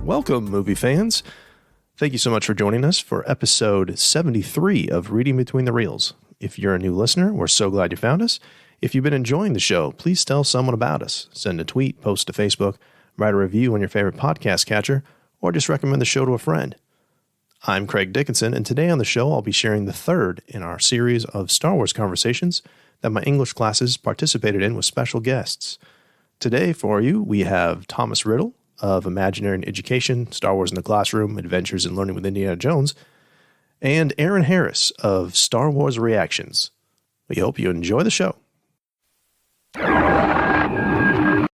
Welcome, movie fans. Thank you so much for joining us for episode 73 of Reading Between the Reels. If you're a new listener, we're so glad you found us. If you've been enjoying the show, please tell someone about us. Send a tweet, post to Facebook, write a review on your favorite podcast catcher, or just recommend the show to a friend. I'm Craig Dickinson, and today on the show, I'll be sharing the third in our series of Star Wars conversations that my English classes participated in with special guests. Today for you, we have Thomas Riddle of Imagineering Education, Star Wars in the Classroom, Adventures in Learning with Indiana Jones, and Aaron Harris of Star Wars Reactions. We hope you enjoy the show. I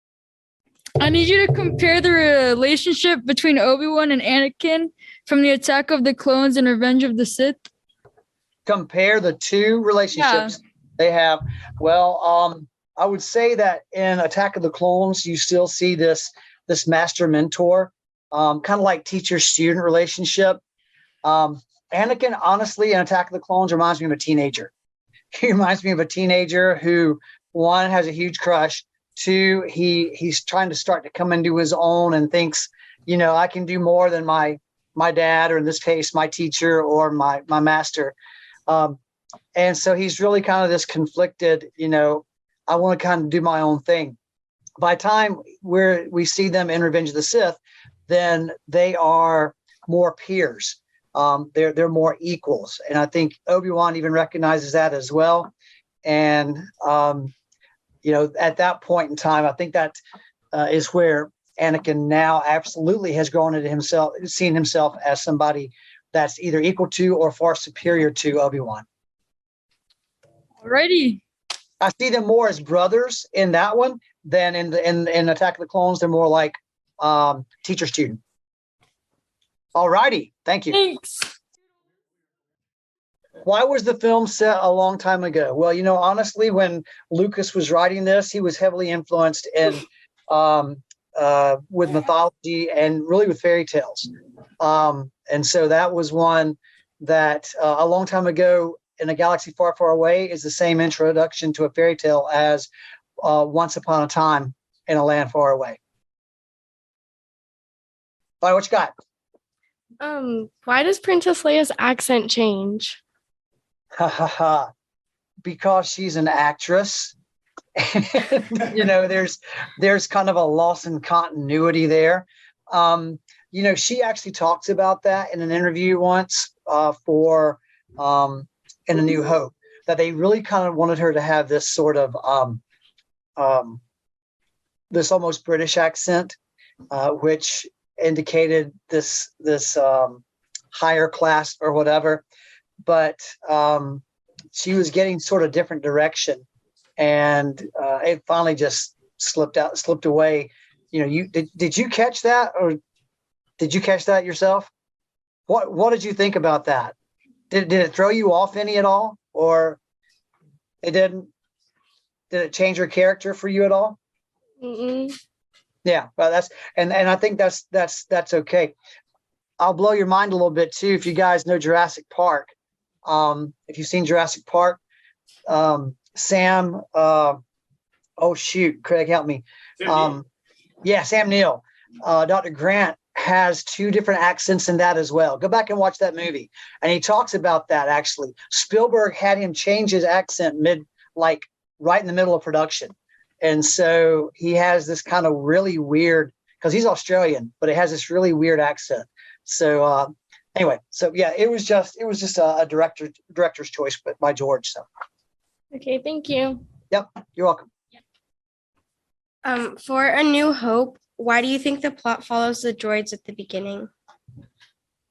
need you to compare the relationship between Obi-Wan and Anakin from the Attack of the Clones and Revenge of the Sith. Compare the two relationships they have. Well, I would say that in Attack of the Clones, you still see this master-mentor, kind of like teacher-student relationship. Anakin, honestly, in Attack of the Clones reminds me of a teenager. He reminds me of a teenager who, one, has a huge crush. Two, he's trying to start to come into his own and thinks, I can do more than my dad, or in this case, my teacher or my master. And so he's really kind of this conflicted, I want to kind of do my own thing. By the time we see them in Revenge of the Sith, then they are more peers. They're more equals. And I think Obi-Wan even recognizes that as well. And, at that point in time, I think that is where Anakin now absolutely has grown into himself, seen himself as somebody that's either equal to or far superior to Obi-Wan. Alrighty. I see them more as brothers in that one than in Attack of the Clones. They're more like teacher-student. Alrighty. Thank you. Thanks. Why was the film set a long time ago? Well, honestly, when Lucas was writing this, he was heavily influenced with mythology and really with fairy tales. And so that was one that a long time ago in a galaxy far, far away is the same introduction to a fairy tale as Once Upon a Time in a Land Far Away. All right, what you got? Why does Princess Leia's accent change? Because she's an actress. There's kind of a loss in continuity there. She actually talks about that in an interview once for in A New Hope, that they really kind of wanted her to have this sort of this almost British accent, which indicated this higher class or whatever. But she was getting sort of different direction, and it finally just slipped away. Did you catch that, or did you catch that yourself? What did you think about that? Did it throw you off any at all, or it didn't? Did it change her character for you at all? Mm-mm. Yeah, well, I think that's okay. I'll blow your mind a little bit too. If you guys know Jurassic Park, if you've seen Jurassic Park, Sam, Craig, help me. Sam Neill. Dr. Grant has two different accents in that as well. Go back and watch that movie. And he talks about that actually. Spielberg had him change his accent right in the middle of production. And so he has this kind of really weird, because he's Australian, but it has this really weird accent. So anyway, it was just a director's choice, but by George. So. Okay, thank you. Yep, you're welcome. For A New Hope, why do you think the plot follows the droids at the beginning?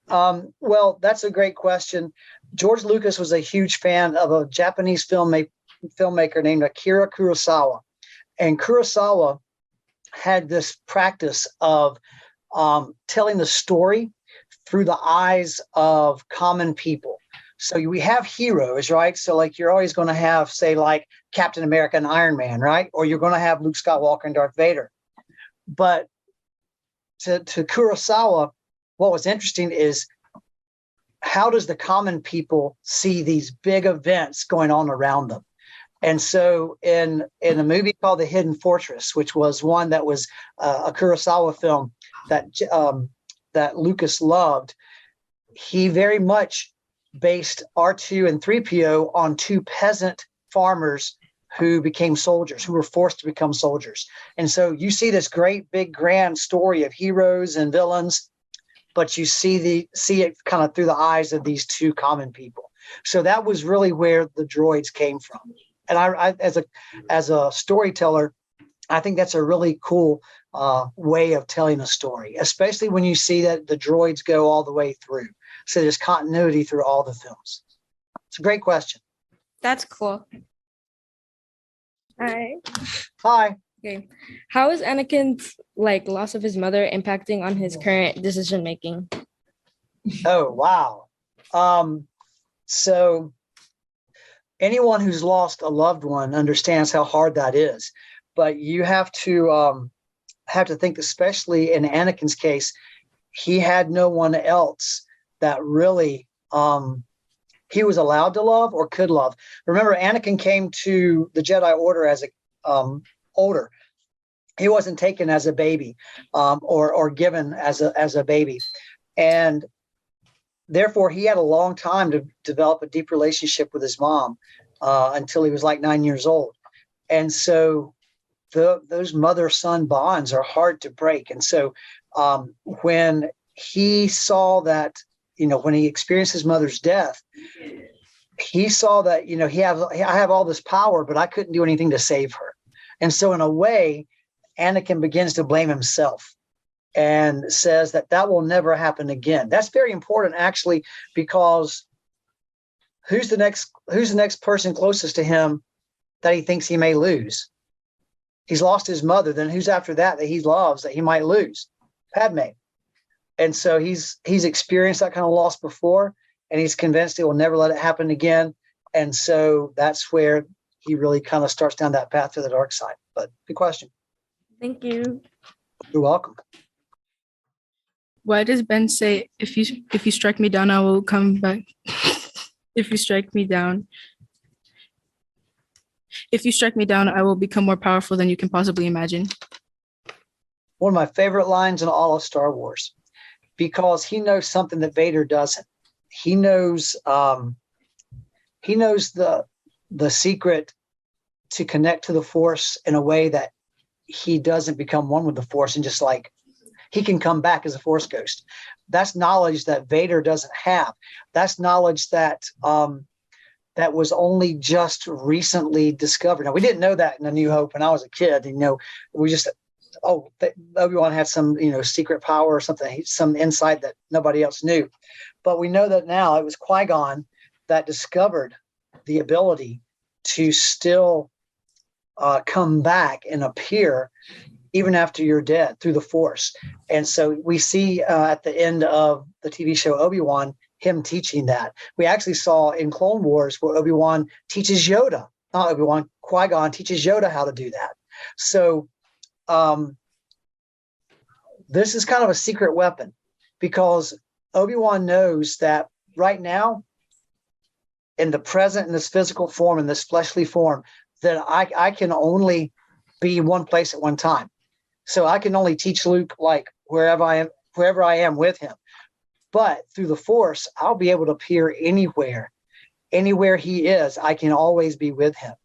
Well, that's a great question. George Lucas was a huge fan of a Japanese filmmaker named Akira Kurosawa. And Kurosawa had this practice of telling the story through the eyes of common people. So we have heroes, right? So you're always going to have, say, Captain America and Iron Man, right? Or you're going to have Luke Skywalker and Darth Vader. But to Kurosawa, what was interesting is how does the common people see these big events going on around them? And so in a movie called The Hidden Fortress, which was one that was a Kurosawa film that that Lucas loved, he very much based R2 and 3PO on two peasant farmers who became soldiers, who were forced to become soldiers. And so you see this great, big, grand story of heroes and villains, but you see it kind of through the eyes of these two common people. So that was really where the droids came from. And I as a storyteller, I think that's a really cool way of telling a story, especially when you see that the droids go all the way through. So there's continuity through all the films. It's a great question. That's cool. Hi. Hi. Okay. How is Anakin's loss of his mother impacting on his current decision making? Oh, wow. So anyone who's lost a loved one understands how hard that is. But you have to think, especially in Anakin's case, he had no one else that really he was allowed to love or could love. Remember, Anakin came to the Jedi Order as older. He wasn't taken as a baby or given as a baby, and therefore he had a long time to develop a deep relationship with his mom until he was like 9 years old. And so those mother-son bonds are hard to break. And so when he saw that, when he experienced his mother's death, he saw that, I have all this power, but I couldn't do anything to save her. And so in a way, Anakin begins to blame himself and says that will never happen again. That's very important, actually, because who's the next person closest to him that he thinks he may lose? He's lost his mother. Then who's after that he loves that he might lose? Padme. And so he's experienced that kind of loss before, and he's convinced he will never let it happen again. And so that's where he really kind of starts down that path to the dark side. But good question. Thank you. You're welcome. Why does Ben say, if you strike me down, I will come back? If you strike me down, I will become more powerful than you can possibly imagine. One of my favorite lines in all of Star Wars, because he knows something that Vader doesn't. He knows the secret to connect to the Force in a way that he doesn't become one with the Force, and just like he can come back as a Force ghost. That's knowledge that Vader doesn't have. That's knowledge that that was only just recently discovered. Now, we didn't know that in A New Hope when I was a kid. We just, Obi-Wan had some, secret power or something, some insight that nobody else knew. But we know that now it was Qui-Gon that discovered the ability to still come back and appear even after you're dead through the Force. And so we see at the end of the TV show Obi-Wan, him teaching that. We actually saw in Clone Wars where Obi-Wan teaches Yoda, not Obi-Wan, Qui-Gon teaches Yoda how to do that. So this is kind of a secret weapon, because Obi-Wan knows that right now, in the present, in this physical form, in this fleshly form, that I can only be in one place at one time. So I can only teach Luke wherever I am with him. But through the Force, I'll be able to appear anywhere he is. I can always be with him.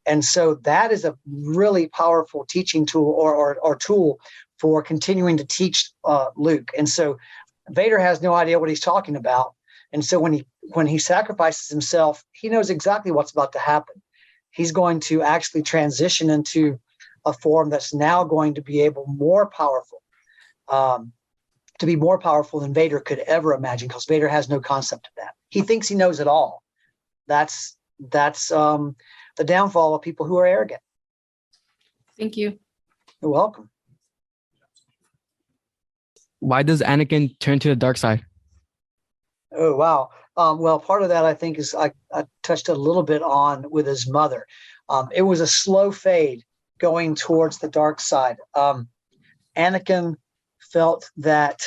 And so that is a really powerful teaching tool or tool for continuing to teach Luke. And so Vader has no idea what he's talking about. And so when he sacrifices himself, he knows exactly what's about to happen. He's going to actually transition into a form that's now going to be more powerful, to be more powerful than Vader could ever imagine, because Vader has no concept of that. He thinks he knows it all. That's the downfall of people who are arrogant. Thank you. You're welcome. Why does Anakin turn to the dark side? Oh, wow. Well, part of that, I think, is I touched a little bit on with his mother. It was a slow fade going towards the dark side. Anakin felt that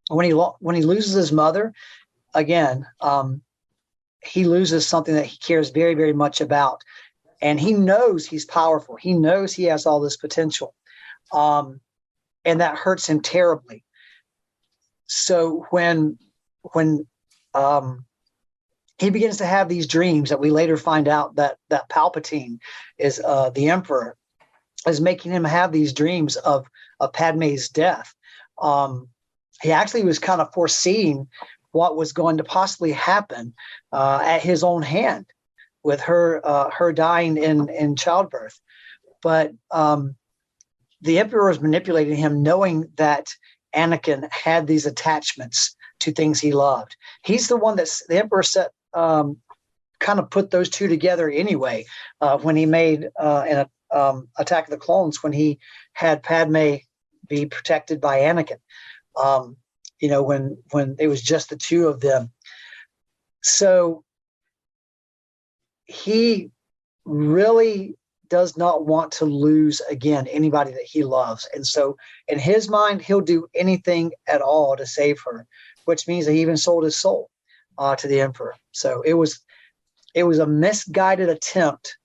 when he loses his mother, again, he loses something that he cares very, very much about. And he knows he's powerful. He knows he has all this potential. And that hurts him terribly. So when he begins to have these dreams that we later find out that Palpatine is the Emperor is making him have these dreams of Padme's death. He actually was kind of foreseeing what was going to possibly happen at his own hand with her dying in childbirth. But the Emperor was manipulating him, knowing that Anakin had these attachments to things he loved. He's the one that's the Emperor set kind of put those two together anyway when he made an Attack of the Clones, when he had Padme be protected by Anakin. When it was just the two of them. So he really does not want to lose again anybody that he loves. And so in his mind, he'll do anything at all to save her, which means that he even sold his soul to the Emperor. So it was a misguided attempt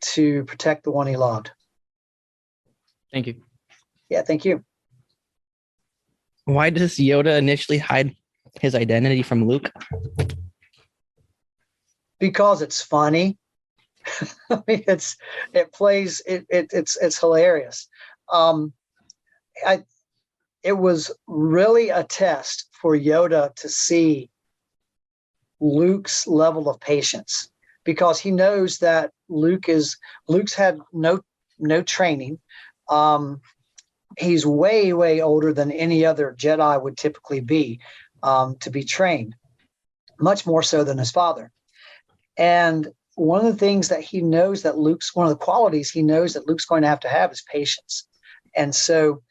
to protect the one he loved. Thank you. Yeah, thank you. Why does Yoda initially hide his identity from Luke? Because it's funny. I mean, it's hilarious. It was really a test for Yoda to see Luke's level of patience, because he knows that Luke's had no training. He's way, way older than any other Jedi would typically be to be trained, much more so than his father. And one of the things that he knows that one of the qualities he knows that Luke's going to have is patience. And so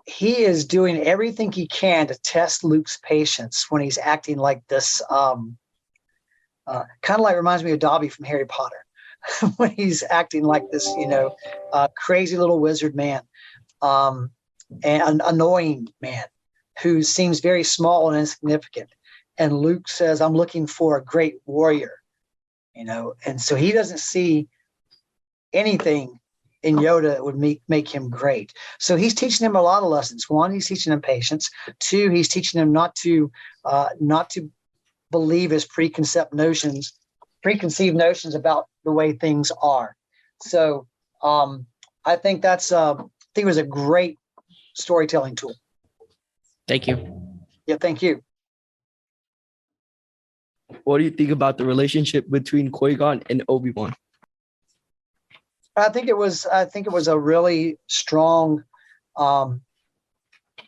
he is doing everything he can to test Luke's patience when he's acting like this, kind of like reminds me of Dobby from Harry Potter. When he's acting like this, crazy little wizard man, and an annoying man who seems very small and insignificant. And Luke says, "I'm looking for a great warrior," and so he doesn't see anything in Yoda that would make him great. So he's teaching him a lot of lessons. One, he's teaching him patience. Two, he's teaching him not to believe his preconceived notions about the way things are. So I think it was a great storytelling tool. Thank you. Yeah, thank you. What do you think about the relationship between Qui-Gon and Obi-Wan? I think it was a really strong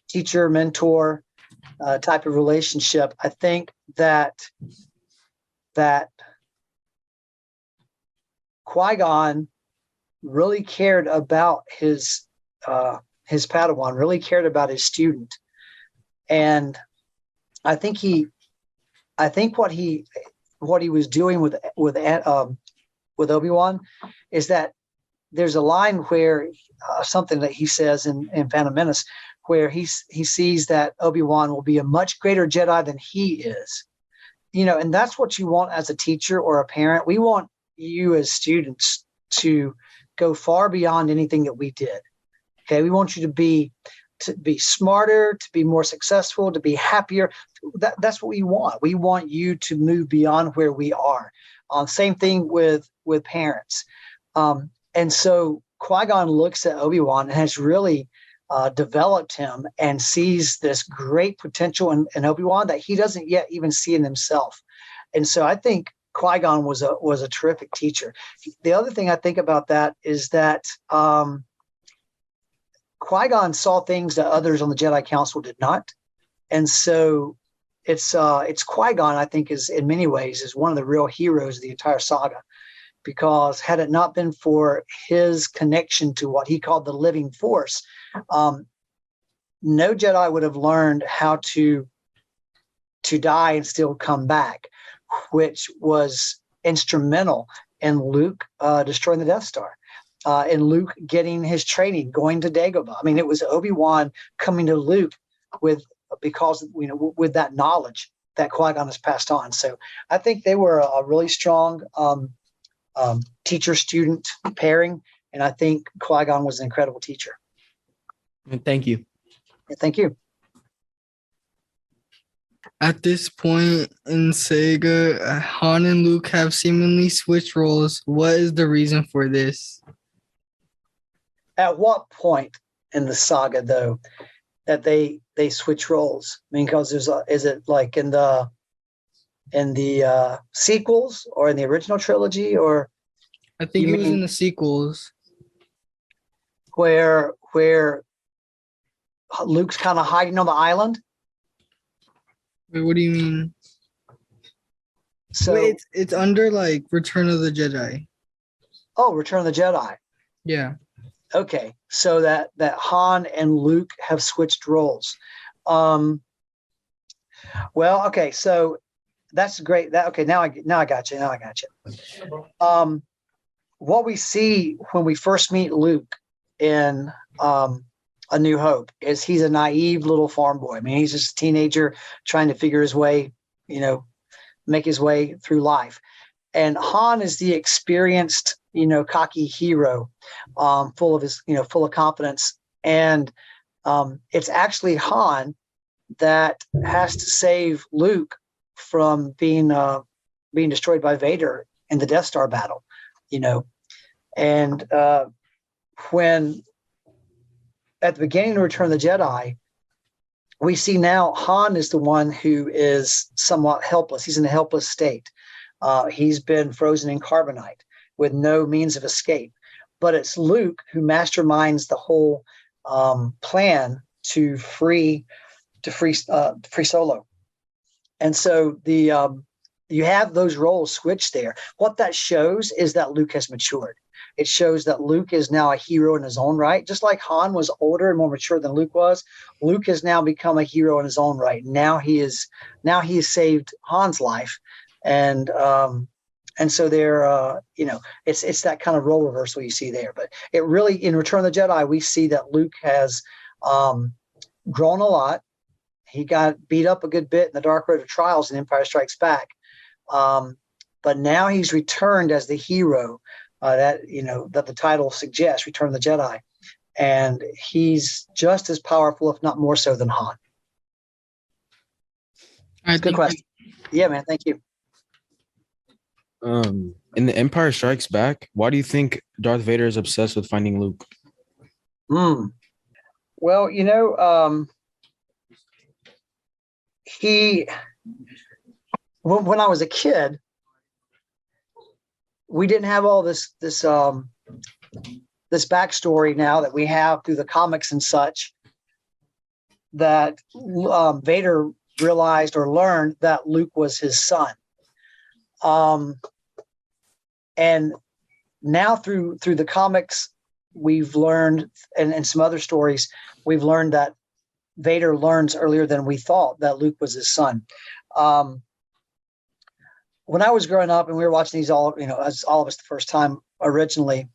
teacher mentor type of relationship. I think that Qui-Gon really cared about his Padawan, really cared about his student, and I think what he was doing with Obi-Wan is that there's a line where something that he says in Phantom Menace, where he sees that Obi-Wan will be a much greater Jedi than he is, and that's what you want as a teacher or a parent. We want you as students to go far beyond anything that we did. Okay, we want you to be smarter, to be more successful, to be happier. That's what we want. We want you to move beyond where we are. Same thing with parents. And so Qui-Gon looks at Obi-Wan and has really developed him and sees this great potential in Obi-Wan that he doesn't yet even see in himself. And so I think Qui-Gon was a terrific teacher. The other thing I think about that is that Qui-Gon saw things that others on the Jedi Council did not. And so it's Qui-Gon, I think, is in many ways is one of the real heroes of the entire saga, because had it not been for his connection to what he called the living force, no Jedi would have learned how to die and still come back, which was instrumental in Luke destroying the Death Star, in Luke getting his training, going to Dagobah. I mean, it was Obi-Wan coming to Luke with that knowledge that Qui-Gon has passed on. So I think they were a really strong teacher-student pairing, and I think Qui-Gon was an incredible teacher. Thank you. Thank you. At this point in Sega, Han and Luke have seemingly switched roles. What is the reason for this? At what point in the saga, though, that they switch roles? I mean, because is it like in the sequels or in the original trilogy, or I think You it was mean- in the sequels. where Luke's kind of hiding on the island? Wait, what do you mean? So, Wait, it's under like Return of the Jedi. Return of the Jedi. Yeah. Okay, so that Han and Luke have switched roles. Well, okay, so that's great. Now I got you. What we see when we first meet Luke in A New Hope is he's a naive little farm boy. I mean, he's just a teenager trying to figure his way, make his way through life. And Han is the experienced, cocky hero, full of confidence. And it's actually Han that has to save Luke from being destroyed by Vader in the Death Star battle, And when at the beginning of Return of the Jedi, we see now Han is the one who is somewhat helpless. He's in a helpless state. He's been frozen in carbonite with no means of escape. But it's Luke who masterminds the whole plan to free Solo. And so you have those roles switched there. What that shows is that Luke has matured. It shows that Luke is now a hero in his own right. Just like Han was older and more mature than Luke was, Luke has now become a hero in his own right. Now he has saved Han's life. And so there, it's that kind of role reversal you see there. But it really, in Return of the Jedi, we see that Luke has grown a lot. He got beat up a good bit in the Dark Road of Trials and Empire Strikes Back. But now he's returned as the hero that the title suggests, Return of the Jedi. And he's just as powerful, if not more so, than Han. Good question. Yeah, man. Thank you. In the Empire Strikes Back, why do you think Darth Vader is obsessed with finding Luke? Well, when I was a kid, we didn't have all this backstory now that we have through the comics and such, that Vader realized or learned that Luke was his son. And now through the comics, we've learned, and some other stories, we've learned that Vader learns earlier than we thought that Luke was his son. When I was growing up and we were watching these as all of us the first time originally,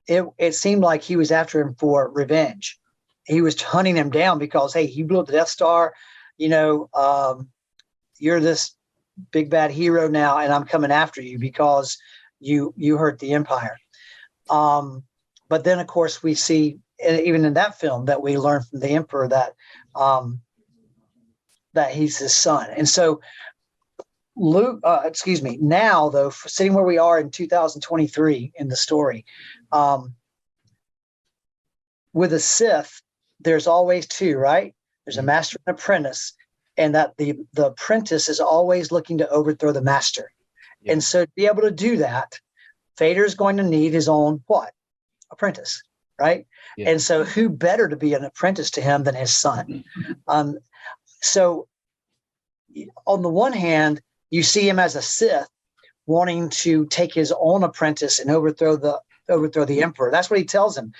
it seemed like he was after him for revenge. He was hunting him down because, hey, you blew up the Death Star, you're this big bad hero now, and I'm coming after you because you hurt the Empire. But then, of course, we see, even in that film, that we learn from the Emperor that he's his son. And so Luke, now though, sitting where we are in 2023 in the story, with a Sith, there's always two, right? There's a master and apprentice, and that the apprentice is always looking to overthrow the master. Yeah. And so to be able to do that, Vader's going to need his own apprentice, right? Yeah. And so who better to be an apprentice to him than his son? So on the one hand, you see him as a Sith wanting to take his own apprentice and overthrow the Emperor. That's what he tells him.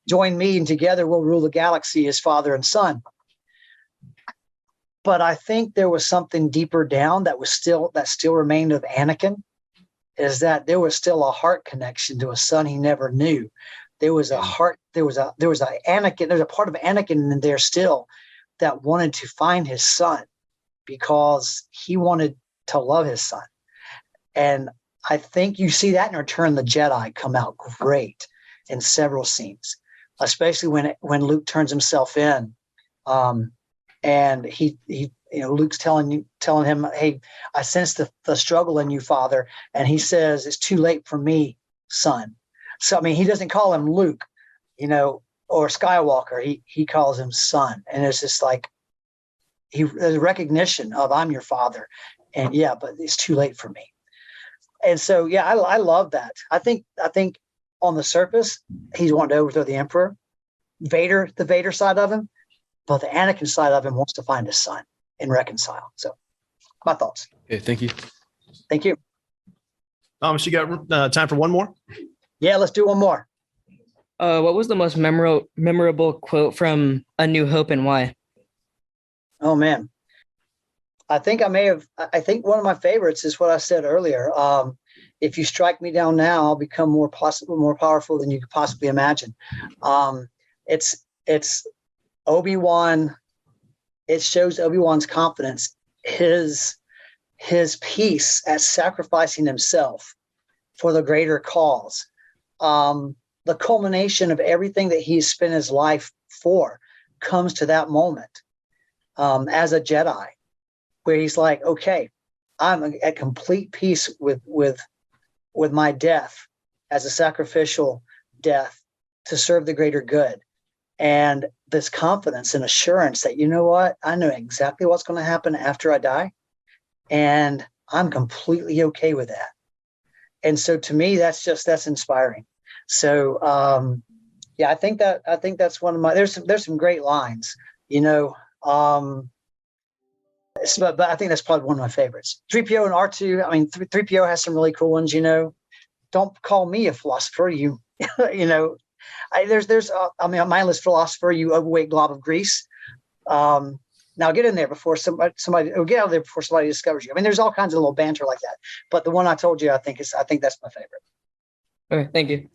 Join me and together we'll rule the galaxy as father and son. But I think there was something deeper down that still remained of Anakin, is that there was still a heart connection to a son he never knew. There was a heart. There was a Anakin. There's a part of Anakin in there still that wanted to find his son because he wanted to love his son. And I think you see that in Return of the Jedi come out great in several scenes, especially when Luke turns himself in, and he Luke's telling him, "Hey, I sense the struggle in you, Father," and he says, "It's too late for me, son." So I mean, he doesn't call him Luke, or Skywalker. He calls him son, and it's just like there's a recognition of, I'm your father, and yeah, but it's too late for me. And so yeah, I love that. I think on the surface he's wanting to overthrow the Emperor, the Vader side of him, but the Anakin side of him wants to find his son and reconcile. So my thoughts. Okay, thank you. Thank you. Thomas, you got time for one more? Yeah, let's do one more. What was the most memorable quote from A New Hope and why? Oh man, I think one of my favorites is what I said earlier. If you strike me down now, I'll become more powerful than you could possibly imagine. It's Obi-Wan. It shows Obi-Wan's confidence, his peace at sacrificing himself for the greater cause. The culmination of everything that he's spent his life for comes to that moment. As a Jedi, where he's like, okay, I'm at complete peace with my death as a sacrificial death to serve the greater good. And this confidence and assurance that, you know what, I know exactly what's going to happen after I die, and I'm completely okay with that. And so to me, that's inspiring. So yeah, I think that's one of my, there's some great lines, but I think that's probably one of my favorites. 3PO and R2. I mean, 3PO has some really cool ones. Don't call me a philosopher. There's a mindless philosopher. You overweight glob of grease. Now get in there before somebody get out of there before somebody discovers you. I mean, there's all kinds of little banter like that. But the one I told you, I think that's my favorite. Okay, thank you.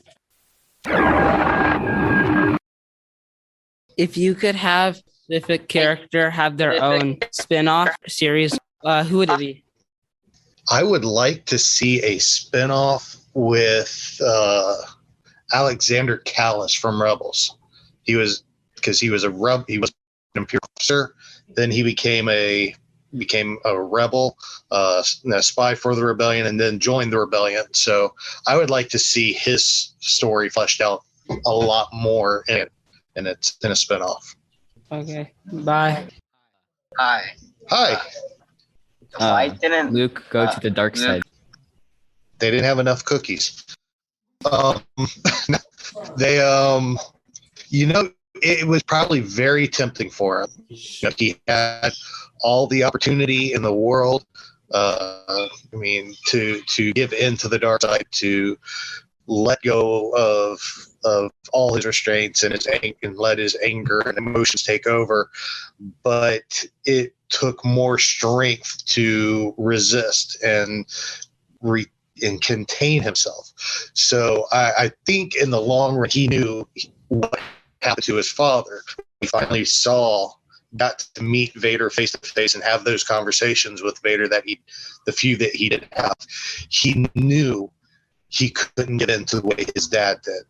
If you could have specific character have their own spin-off series, who would it be? I would like to see a spin-off with Alexander Kallus from Rebels. He was a rebel. He was an Imperial officer. Then he became a rebel, a spy for the rebellion, and then joined the rebellion. So I would like to see his story fleshed out a lot more in a spin-off. Okay. Bye. Hi. Luke, go to the dark side. They didn't have enough cookies. It was probably very tempting for him. He had all the opportunity in the world. To give in to the dark side, to let go of all his restraints and let his anger and emotions take over. But it took more strength to resist and contain himself. So I think in the long run, he knew what happened to his father. He finally got to meet Vader face to face and have those conversations with Vader the few that he didn't have. He knew he couldn't get into the way his dad did.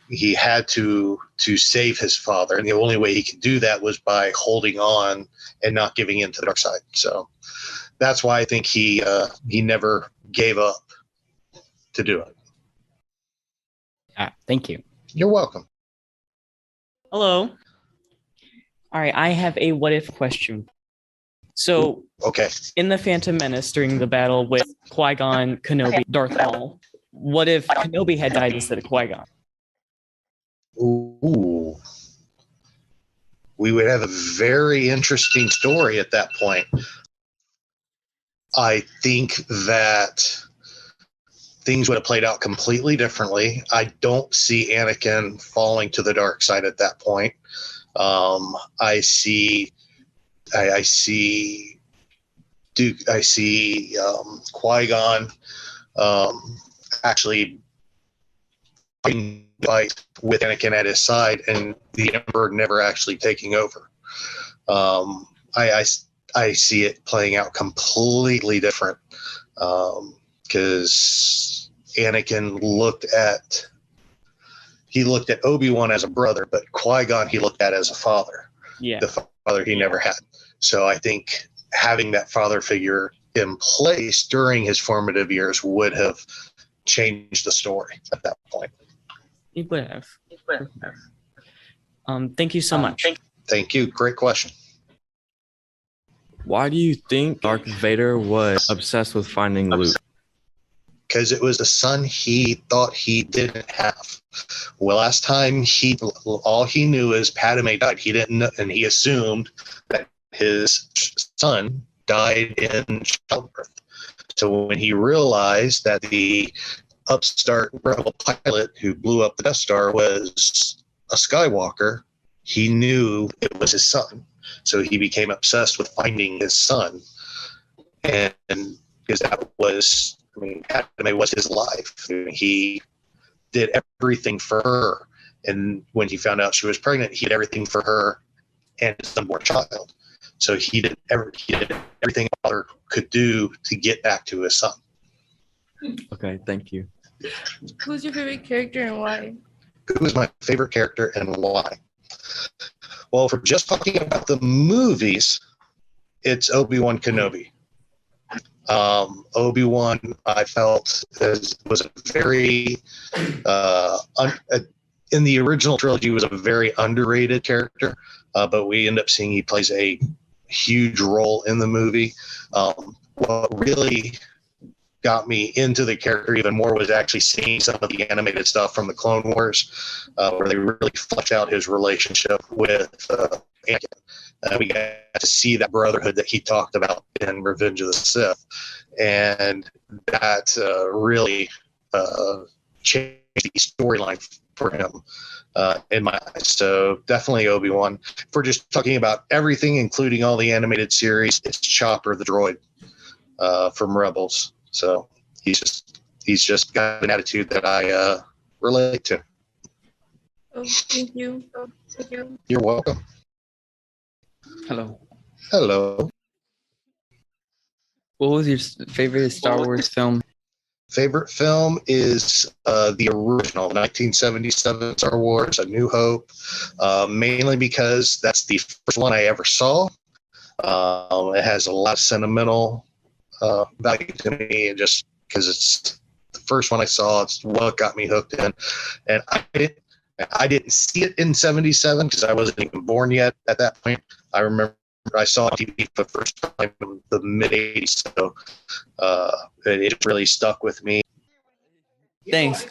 He had to save his father, and the only way he could do that was by holding on and not giving in to the dark side. So that's why I think he never gave up to do it. Thank you. You're welcome. Hello. All right, I have a what if question. So, okay, in the Phantom Menace during the battle with Qui-Gon, Kenobi, Darth Maul, what if Kenobi had died instead of Qui-Gon? Ooh. We would have a very interesting story at that point. I think that things would have played out completely differently. I don't see Anakin falling to the dark side at that point. I see Qui-Gon actually fight with Anakin at his side, and the Emperor never actually taking over. I see it playing out completely different, because Anakin looked at he looked at Obi-Wan as a brother, but Qui-Gon he looked at as a father. Yeah. The father he never had. So I think having that father figure in place during his formative years would have changed the story at that point. It would have. Thank you so much. Thank you. Great question. Why do you think Darth Vader was obsessed with finding Luke? Because it was the son he thought he didn't have. Well, last time all he knew is Padme died. He didn't know, and he assumed that his son died in childbirth. So when he realized that the upstart rebel pilot who blew up the Death Star was a Skywalker, he knew it was his son. So he became obsessed with finding his son. And because that was, Padme was his life. He did everything for her. And when he found out she was pregnant, he did everything for her and his unborn child. So he did everything a father could do to get back to his son. Okay, thank you. Who's your favorite character and why? Who is my favorite character and why? Well, if we're just talking about the movies, it's Obi-Wan Kenobi. Obi-Wan, I felt, was a very, in the original trilogy, was a very underrated character, but we end up seeing he plays a huge role in the movie. What really got me into the character even more was actually seeing some of the animated stuff from the Clone Wars, where they really flesh out his relationship with Anakin. We got to see that brotherhood that he talked about in Revenge of the Sith, and that really changed the storyline for him in my eyes. So definitely Obi-Wan. If we're just talking about everything, including all the animated series, it's Chopper the droid from Rebels. So he's just got an attitude that I relate to. Oh, thank you. You're welcome. Hello. Hello. What was your favorite Star Wars film? Favorite film is the original 1977 Star Wars, A New Hope, mainly because that's the first one I ever saw. It has a lot of sentimental value to me, and just because it's the first one I saw, it's what got me hooked in. And I didn't see it in 77 because I wasn't even born yet at that point. I remember I saw it on TV for the first time in the mid 80s, so it really stuck with me. Thanks.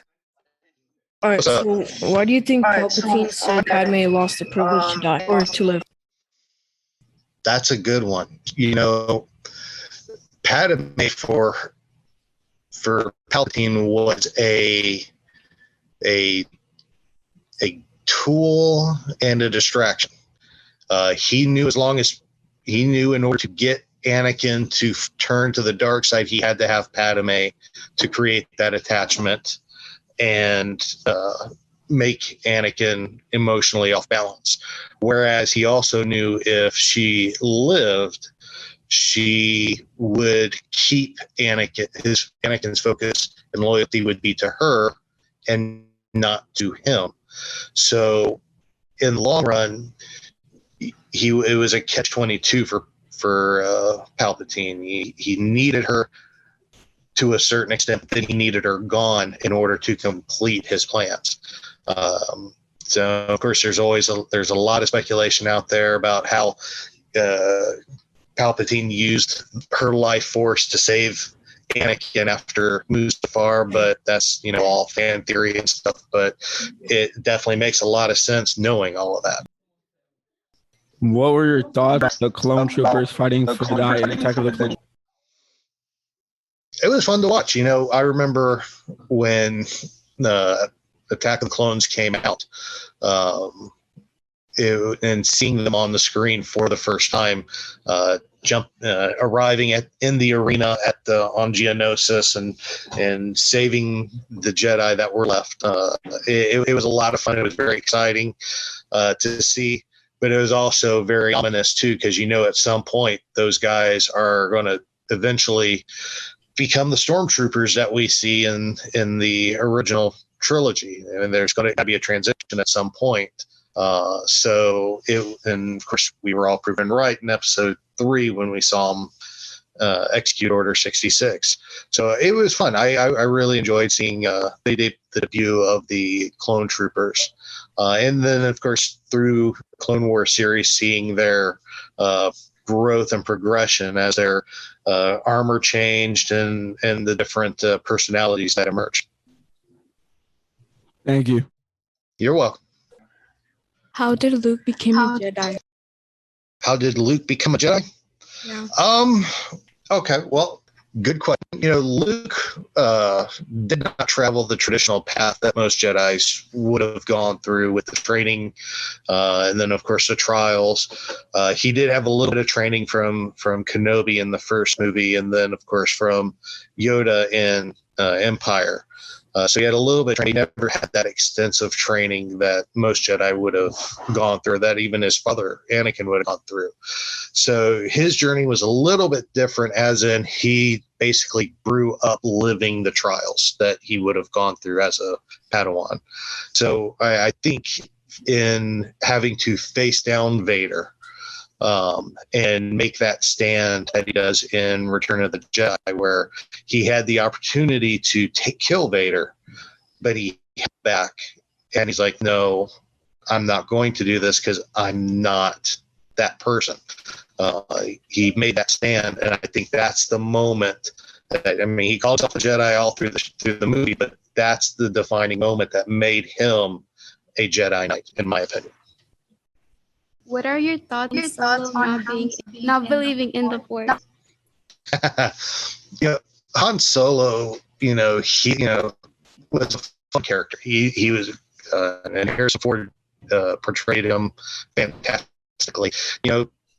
All right, so why do you think Palpatine said Padme lost the privilege to die or to live? That's a good one. You know, Padme for Palpatine was a tool and a distraction. He knew in order to get Anakin to turn to the dark side, he had to have Padme to create that attachment and make Anakin emotionally off balance. Whereas he also knew if she lived, she would keep Anakin's focus and loyalty would be to her and not to him. So in the long run, it was a catch-22 for Palpatine. He needed her to a certain extent, but then he needed her gone in order to complete his plans. So of course, there's a lot of speculation out there about how Palpatine used her life force to save Anakin after Mustafar, but that's all fan theory and stuff. But it definitely makes a lot of sense knowing all of that. What were your thoughts on the clone troopers fighting for the die in Attack of the Clones? It was fun to watch. I remember when the Attack of the Clones came out, and seeing them on the screen for the first time, arriving in the arena on Geonosis and saving the Jedi that were left. It was a lot of fun. It was very exciting to see, but it was also very ominous too, because at some point those guys are going to eventually become the stormtroopers that we see in the original trilogy, and there's going to be a transition at some point. And of course, we were all proven right in episode 3 when we saw him execute Order 66. So it was fun. I really enjoyed seeing the debut of the clone troopers. And then, of course, through Clone Wars series, seeing their growth and progression as their armor changed and the different personalities that emerged. Thank you. You're welcome. How did Luke become a Jedi? How did Luke become a Jedi? Yeah. Okay, well, good question. Luke did not travel the traditional path that most Jedis would have gone through with the training, and then, of course, the trials. He did have a little bit of training from Kenobi in the first movie, and then, of course, from Yoda in Empire. So he had a little bit of training. He never had that extensive training that most Jedi would have gone through, that even his father, Anakin, would have gone through. So his journey was a little bit different, as in he basically grew up living the trials that he would have gone through as a Padawan. So I think in having to face down Vader and make that stand that he does in Return of the Jedi, where he had the opportunity to kill Vader, but he held back, and he's like, no, I'm not going to do this because I'm not that person. He made that stand, and I think that's the moment that, he called himself a Jedi all through the movie, but that's the defining moment that made him a Jedi Knight, in my opinion. What are your thoughts on not believing in the Force? Han Solo, he was a fun character. He was, and Harrison Ford portrayed him fantastically.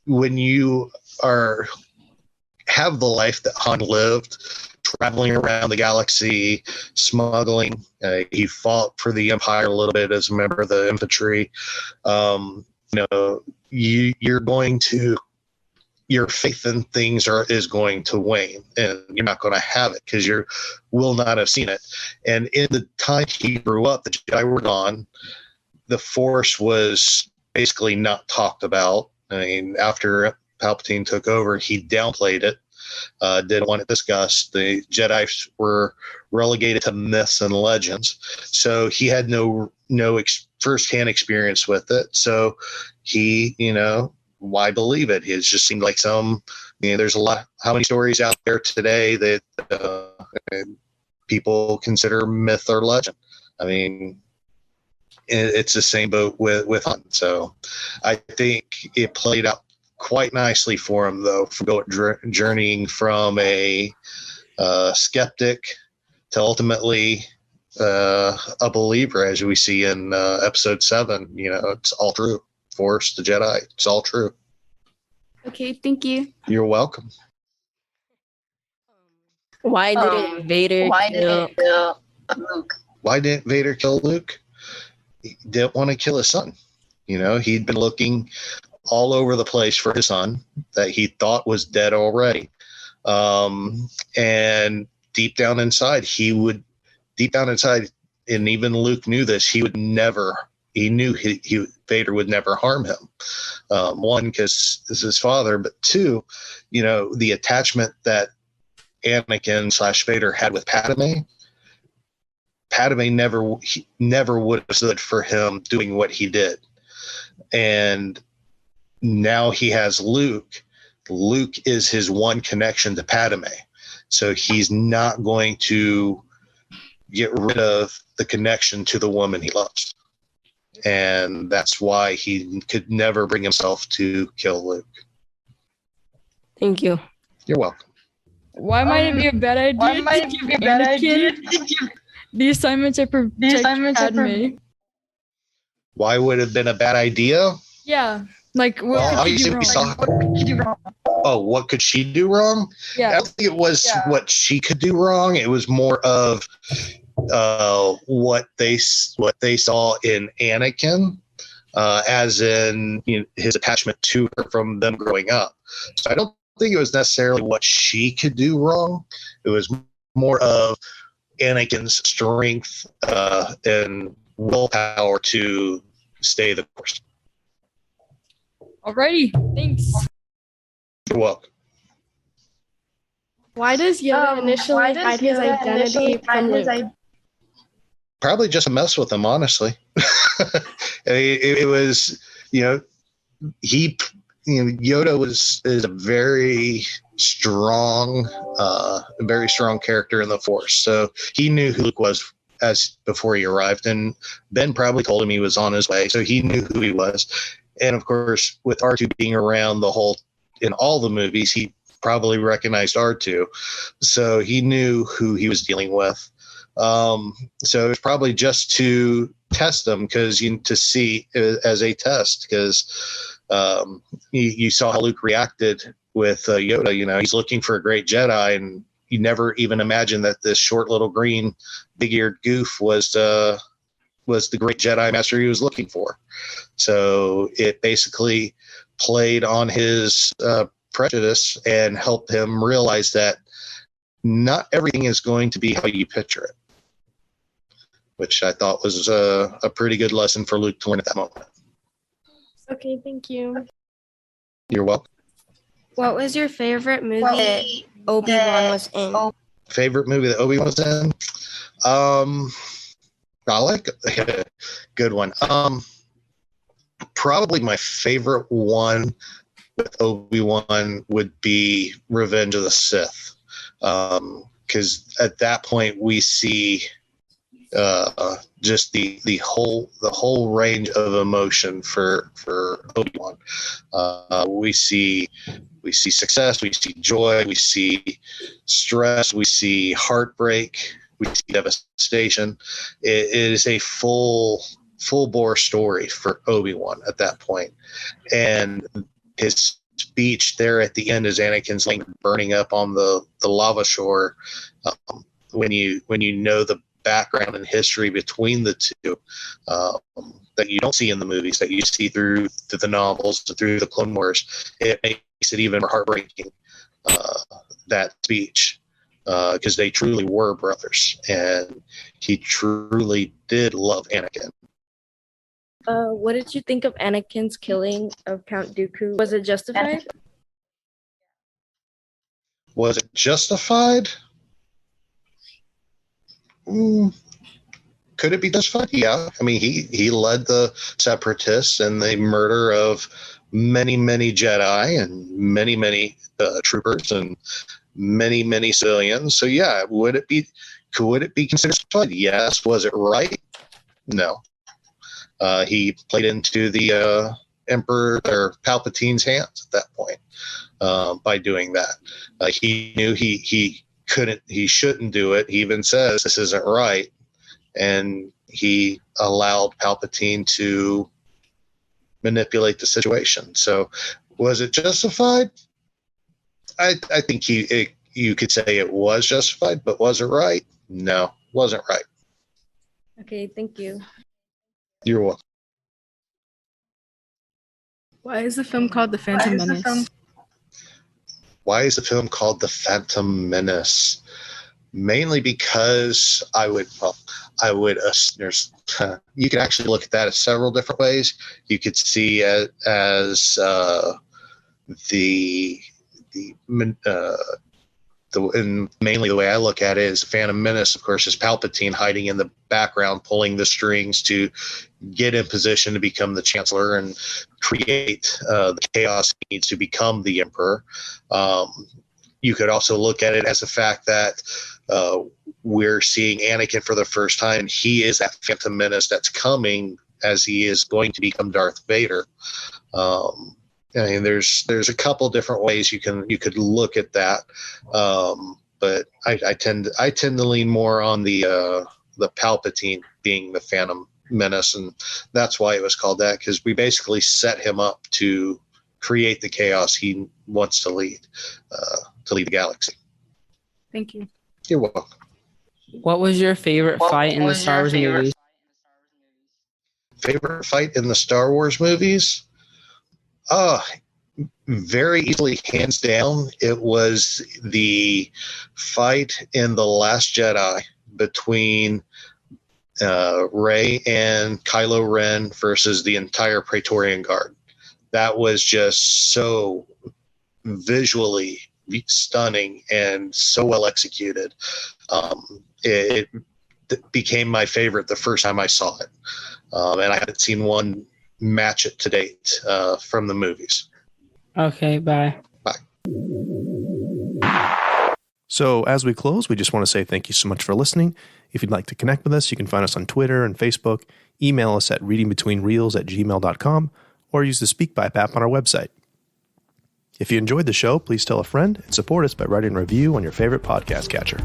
When you have the life that Han lived, traveling around the galaxy, smuggling, he fought for the Empire a little bit as a member of the infantry. Your faith in things is going to wane, and you're not going to have it because you will not have seen it. And in the time he grew up, the Jedi were gone. The Force was basically not talked about. After Palpatine took over, he downplayed it, didn't want it discussed. The Jedi were relegated to myths and legends, so he had no firsthand experience with it. So he, why believe it? It just seemed like there's a lot. How many stories out there today that people consider myth or legend? It's the same boat with Han. So I think it played out quite nicely for him, though, for journeying from a skeptic to ultimately a believer, as we see in episode 7. It's all true. Force, the Jedi, it's all true. Okay, thank you. You're welcome. Why didn't Vader kill Luke? Why didn't Vader kill Luke? He didn't want to kill his son. He'd been looking all over the place for his son that he thought was dead already. And deep down inside, and even Luke knew this, he knew Vader would never harm him. One, because this is his father, but two, the attachment that Anakin / Vader had with Padme never would have stood for him doing what he did. And now he has Luke. Luke is his one connection to Padme. So he's not going to get rid of the connection to the woman he loves. And that's why he could never bring himself to kill Luke. Thank you. You're welcome. Why might it be a bad idea to give Anakin the assignment to protect Padme? Why would it have been a bad idea? Yeah. What could she do wrong? What could she do wrong? Yeah. I don't think it was what she could do wrong. It was more of what they saw in Anakin, as in his attachment to her from them growing up. So I don't think it was necessarily what she could do wrong. It was more of Anakin's strength and willpower to stay the course. Alrighty, thanks. You're welcome. Why does Yoda initially hide his identity from Luke? Probably just a mess with him, honestly. it was, Yoda is a very strong character in the Force. So he knew who Luke was before he arrived, and Ben probably told him he was on his way, so he knew who he was. And of course, with R2 being around in all the movies, he probably recognized R2, so he knew who he was dealing with. So it was probably just to test them, to see as a test, because you saw how Luke reacted with Yoda. He's looking for a great Jedi, and you never even imagined that this short little green big-eared goof was the great Jedi master he was looking for. So it basically played on his prejudice and helped him realize that not everything is going to be how you picture it, which I thought was a pretty good lesson for Luke to learn at that moment. Okay, thank you. You're welcome. What was your favorite movie that Obi-Wan was in? Favorite movie that Obi-Wan was in? I like a good one. Probably my favorite one with Obi-Wan would be Revenge of the Sith. Because at that point we see just the whole range of emotion for Obi-Wan. We see success, we see joy, we see stress, we see heartbreak, we see devastation. It is a full bore story for Obi-Wan at that point. And his speech there at the end as Anakin's burning up on the lava shore, when you know the background and history between the two, that you don't see in the movies, that you see through the novels, through the Clone Wars, it makes it even more heartbreaking, that speech, because they truly were brothers, and he truly did love Anakin. What did you think of Anakin's killing of Count Dooku? Was it justified? Was it justified? Could it be justified? Yeah. I mean, he led the Separatists and the murder of many, many Jedi and many, many troopers and many, many civilians. So yeah, could it be considered justified? Yes. Was it right? No. He played into the Emperor or Palpatine's hands at that point by doing that. He knew he shouldn't do it. He even says this isn't right, and he allowed Palpatine to manipulate the situation. So, was it justified? I think you could say it was justified, but was it right? No, wasn't right. Okay, thank you. You're welcome. Why is the film called The Phantom Menace? Why is the film called The Phantom Menace? Mainly because there's you can actually look at that as several different ways. You could see it as and mainly the way I look at it is Phantom Menace, of course, is Palpatine hiding in the background, pulling the strings to get in position to become the Chancellor and create the chaos he needs to become the Emperor. You could also look at it as the fact that we're seeing Anakin for the first time. He is that Phantom Menace that's coming as he is going to become Darth Vader. I mean, there's a couple different ways you could look at that, but I tend to lean more on the Palpatine being the Phantom Menace, and that's why it was called that, because we basically set him up to create the chaos he wants to lead the galaxy. Thank you. You're welcome. What was your favorite fight in the Star Wars movies? Favorite fight in the Star Wars movies? Very easily, hands down, it was the fight in The Last Jedi between Rey and Kylo Ren versus the entire Praetorian Guard. That was just so visually stunning and so well executed. It became my favorite the first time I saw it. And I haven't seen one match it to date from the movies. Okay, bye. Bye. So as we close, we just want to say thank you so much for listening. If you'd like to connect with us, you can find us on Twitter and Facebook, email us at readingbetweenreels@gmail.com, or use the SpeakPipe app on our website. If you enjoyed the show, please tell a friend and support us by writing a review on your favorite podcast catcher.